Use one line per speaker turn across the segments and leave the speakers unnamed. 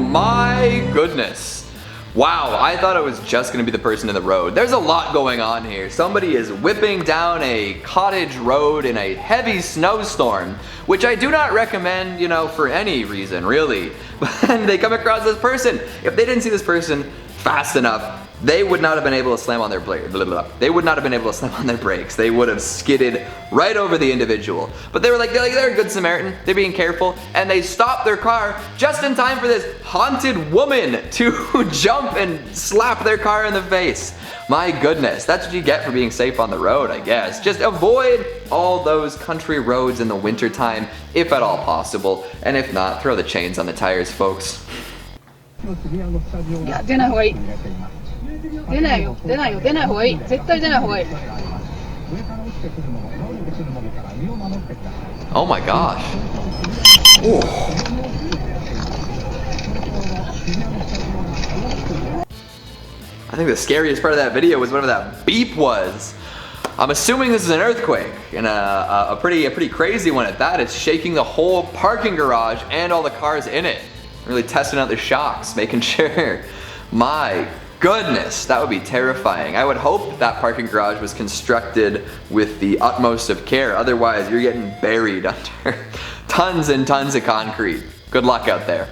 my goodness. Wow, I thought it was just gonna be the person in the road. There's a lot going on here. Somebody is whipping down a cottage road in a heavy snowstorm, which I do not recommend, for any reason, really. And they come across this person. If they didn't see this person fast enough, they would not have been able to slam on their They would not have been able to slam on their brakes. They would have skidded right over the individual. But they're a good Samaritan. They're being careful, and they stopped their car just in time for this haunted woman to jump and slap their car in the face. My goodness, that's what you get for being safe on the road, I guess. Just avoid all those country roads in the wintertime, if at all possible. And if not, throw the chains on the tires, folks.
いや、出ない方がいい。出ないよ、出ないよ、出ない方がいい。絶対出ない方がいい。
Oh my gosh. Ooh. I think the scariest part of that video was whatever that beep was. I'm assuming this is an earthquake, and a pretty crazy one at that. It's shaking the whole parking garage and all the cars in it. Really testing out the shocks, making sure. My goodness, that would be terrifying. I would hope that parking garage was constructed with the utmost of care. Otherwise, you're getting buried under tons and tons of concrete. Good luck out there.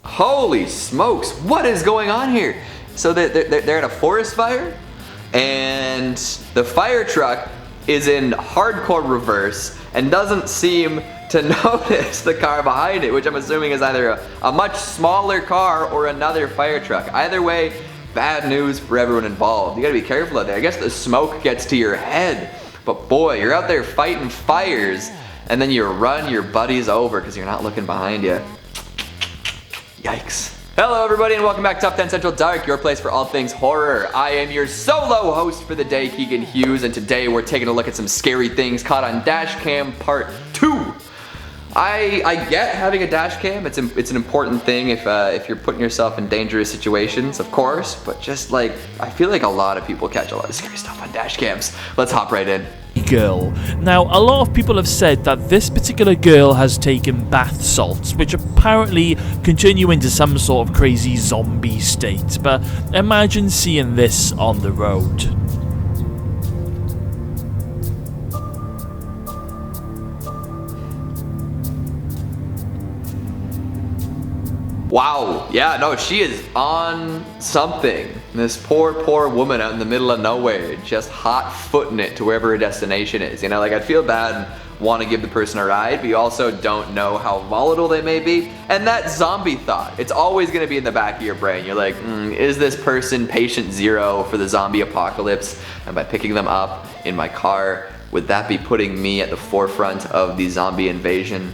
Holy smokes, what is going on here? So they're at a forest fire, and the fire truck is in hardcore reverse and doesn't seem to notice the car behind it, which I'm assuming is either a much smaller car or another fire truck. Either way, bad news for everyone involved. You gotta be careful out there. I guess the smoke gets to your head, but boy, you're out there fighting fires and then you run your buddies over because you're not looking behind you. Yikes. Hello everybody and welcome back to Top 10 Central Dark, your place for all things horror. I am your solo host for the day, Keegan Hughes, and today we're taking a look at some scary things caught on Dashcam Part 2. I get having a Dashcam. It's an important thing if you're putting yourself in dangerous situations, of course, but just like, I feel like a lot of people catch a lot of scary stuff on Dashcams. Let's hop right in.
Girl. Now, a lot of people have said that this particular girl has taken bath salts, which apparently can turn you into some sort of crazy zombie state, but imagine seeing this on the road.
Wow, yeah, no, she is on something. This poor woman out in the middle of nowhere, just hot footing it to wherever her destination is. You know, like, I'd feel bad and want to give the person a ride, but you also don't know how volatile they may be. And that zombie thought, it's always going to be in the back of your brain. You're like, is this person patient zero for the zombie apocalypse? And by picking them up in my car, would that be putting me at the forefront of the zombie invasion?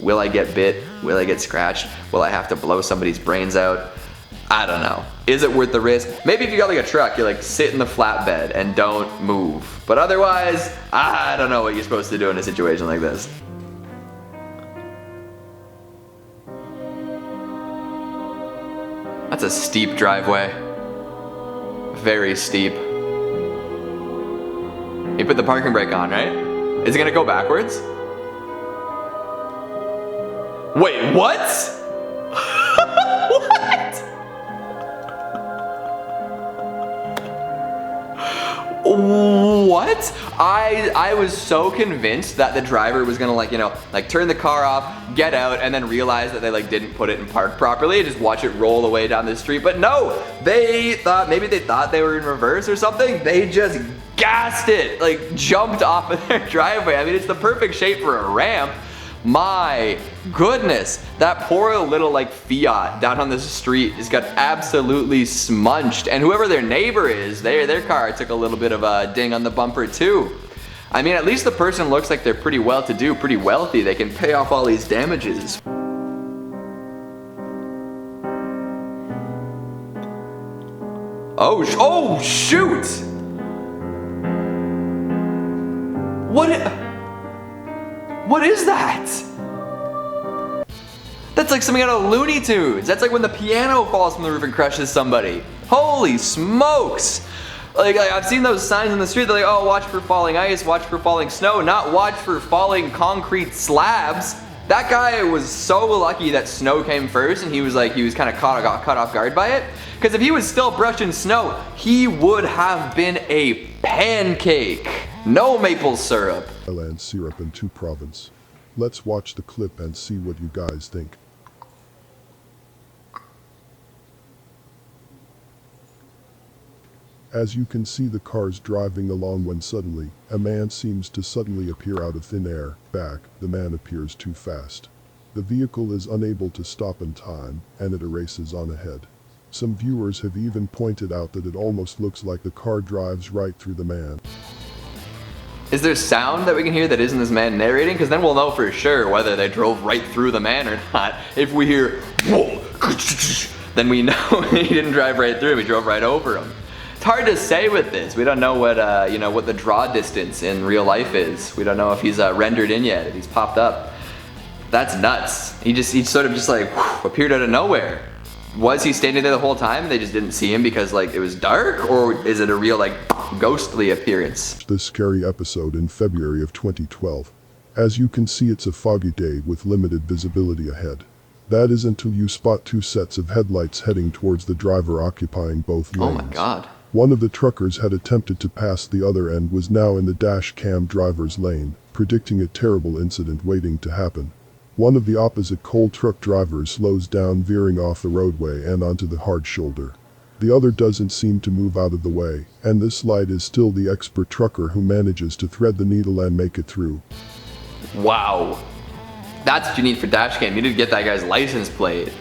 Will I get bit? Will I get scratched? Will I have to blow somebody's brains out? I don't know. Is it worth the risk? Maybe if you got like a truck, you like sit in the flatbed and don't move. But otherwise, I don't know what you're supposed to do in a situation like this. That's a steep driveway. Very steep. You put the parking brake on, right? Is it gonna go backwards? Wait, what? What? What? I was so convinced that the driver was gonna turn the car off, get out, and then realize that they didn't put it in park properly and just watch it roll away down the street. But no, maybe they thought they were in reverse or something. They just gassed it, jumped off of their driveway. I mean, it's the perfect shape for a ramp. My goodness, that poor little Fiat down on the street just got absolutely smudged, and whoever their neighbor is, their car took a little bit of a ding on the bumper too. I mean, at least the person looks like they're pretty well-to-do, pretty wealthy. They can pay off all these damages. Oh shoot! What is that? That's like something out of Looney Tunes. That's like when the piano falls from the roof and crushes somebody. Holy smokes! Like I've seen those signs in the street. They're like, oh, watch for falling ice, watch for falling snow, not watch for falling concrete slabs. That guy was so lucky that snow came first, and he was kind of got caught off guard by it. Because if he was still brushing snow, he would have been a pancake. No maple syrup.
Thailand syrup in 2 province. Let's watch the clip and see what you guys think. As you can see the cars driving along when suddenly, a man seems to suddenly appear out of thin air. The man appears too fast. The vehicle is unable to stop in time, and it races on ahead. Some viewers have even pointed out that it almost looks like the car drives right through the man.
Is there sound that we can hear that isn't this man narrating? Because then we'll know for sure whether they drove right through the man or not. If we hear, whoa, then we know he didn't drive right through him, he drove right over him. It's hard to say with this. We don't know what what the draw distance in real life is. We don't know if he's rendered in yet, if he's popped up. That's nuts. He sort of just like appeared out of nowhere. Was he standing there the whole time? They just didn't see him because like it was dark, or is it a real like ghostly appearance?
This scary episode in February of 2012. As you can see, it's a foggy day with limited visibility ahead. That is until you spot 2 sets of headlights heading towards the driver occupying both lanes.
Oh my god.
One of the truckers had attempted to pass the other and was now in the dash cam driver's lane, predicting a terrible incident waiting to happen. One of the opposite coal truck drivers slows down, veering off the roadway and onto the hard shoulder. The other doesn't seem to move out of the way, and this light is still the expert trucker who manages to thread the needle and make it through.
Wow. That's what you need for Dashcam. You need to get that guy's license plate.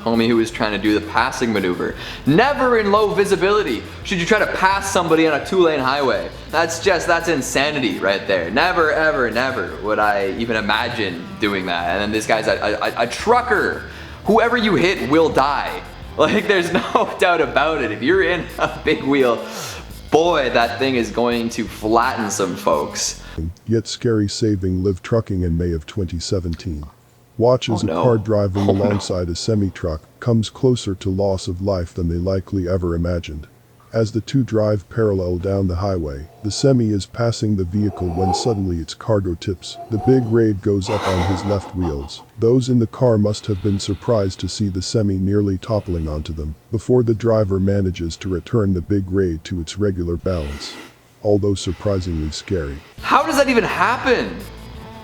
Homie who was trying to do the passing maneuver. Never in low visibility should you try to pass somebody on a 2-lane highway. That's insanity right there. Never, ever, never would I even imagine doing that. And then this guy's a trucker. Whoever you hit will die. Like, there's no doubt about it. If you're in a big wheel, boy, that thing is going to flatten some folks.
Yet scary saving Live Trucking in May of 2017. Watch as a car driving alongside a semi-truck comes closer to loss of life than they likely ever imagined. As the 2 drive parallel down the highway, the semi is passing the vehicle when suddenly its cargo tips. The big raid goes up on his left wheels. Those in the car must have been surprised to see the semi nearly toppling onto them, before the driver manages to return the big raid to its regular balance. Although surprisingly scary.
How does that even happen?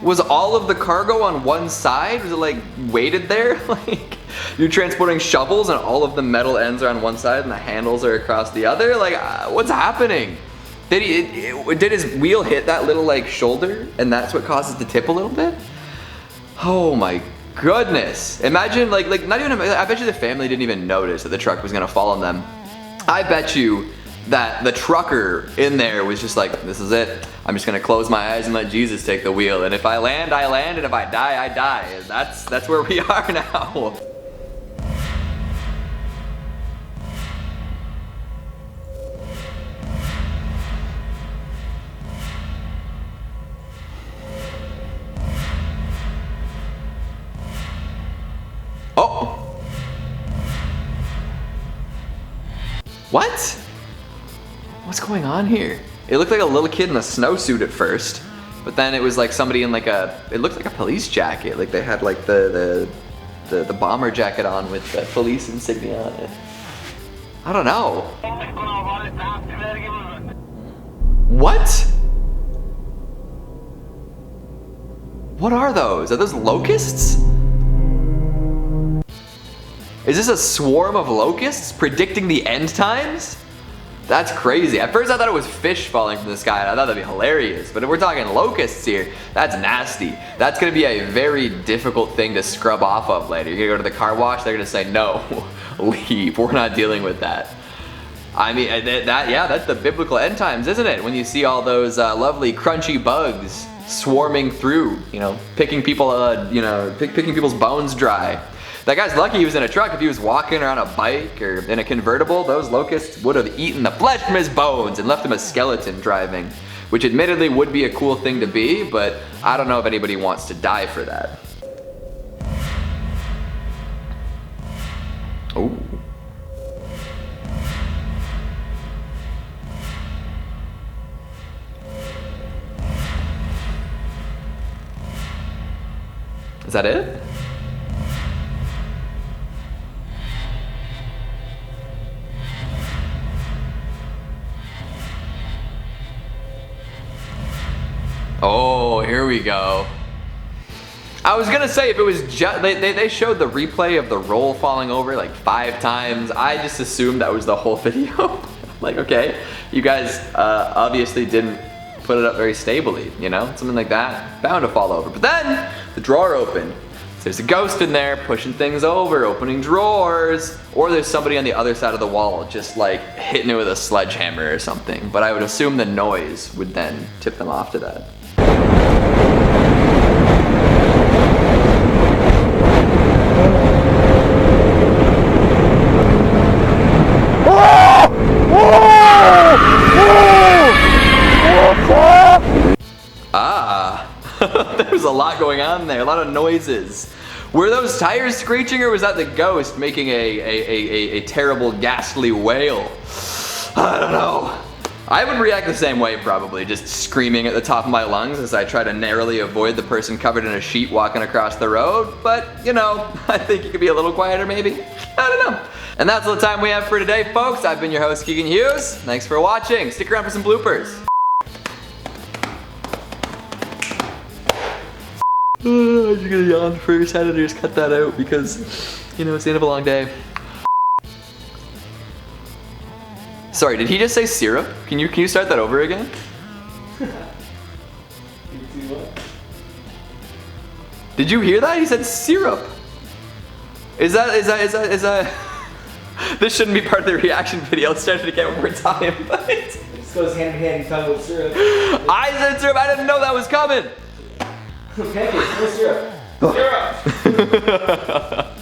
Was all of the cargo on one side? Was it like weighted there? Like you're transporting shovels and all of the metal ends are on one side and the handles are across the other? Like what's happening? Did his wheel hit that little like shoulder and that's what causes the tip a little bit? Oh my goodness. Imagine like not even, I bet you the family didn't even notice that the truck was gonna fall on them. I bet you that the trucker in there was just like, this is it. I'm just gonna close my eyes and let Jesus take the wheel. And if I land, I land, and if I die, I die. And that's where we are now. Oh. What? What's going on here? It looked like a little kid in a snowsuit at first, but then it was like somebody in like it looked like a police jacket. Like they had like the bomber jacket on with the police insignia on it. I don't know. What? What are those? Are those locusts? Is this a swarm of locusts predicting the end times? That's crazy. At first I thought it was fish falling from the sky and I thought that'd be hilarious. But if we're talking locusts here, that's nasty. That's gonna be a very difficult thing to scrub off of later. You're gonna go to the car wash, they're gonna say, no, leave, we're not dealing with that. I mean, that's the biblical end times, isn't it? When you see all those lovely crunchy bugs swarming through, picking people, picking people's bones dry. That guy's lucky he was in a truck. If he was walking or on a bike or in a convertible, those locusts would have eaten the flesh from his bones and left him a skeleton driving, which admittedly would be a cool thing to be, but I don't know if anybody wants to die for that. Oh. Is that it? Oh, here we go. I was gonna say if it was just, they showed the replay of the roll falling over like 5 times. I just assumed that was the whole video. Like, okay, you guys obviously didn't put it up very stably, you know? Something like that, bound to fall over. But then the drawer opened. So there's a ghost in there pushing things over, opening drawers, or there's somebody on the other side of the wall just like hitting it with a sledgehammer or something. But I would assume the noise would then tip them off to that. There's a lot going on there, a lot of noises. Were those tires screeching or was that the ghost making a terrible ghastly wail? I don't know. I would react the same way probably, just screaming at the top of my lungs as I try to narrowly avoid the person covered in a sheet walking across the road. But, you know, I think you could be a little quieter maybe. I don't know. And that's all the time we have for today, folks. I've been your host, Keegan Hughes. Thanks for watching. Stick around for some bloopers. I'm just gonna yawn first. How did I just cut that out? Because, you know, it's the end of a long day. Sorry, did he just say syrup? Can you start that over again? Did you hear that? He said syrup. Is that this shouldn't be part of the reaction video. Let's start it again one more time.
It goes hand in hand, you talk about syrup.
I said syrup, I didn't know that was coming.
Pancakes, no syrup. Syrup!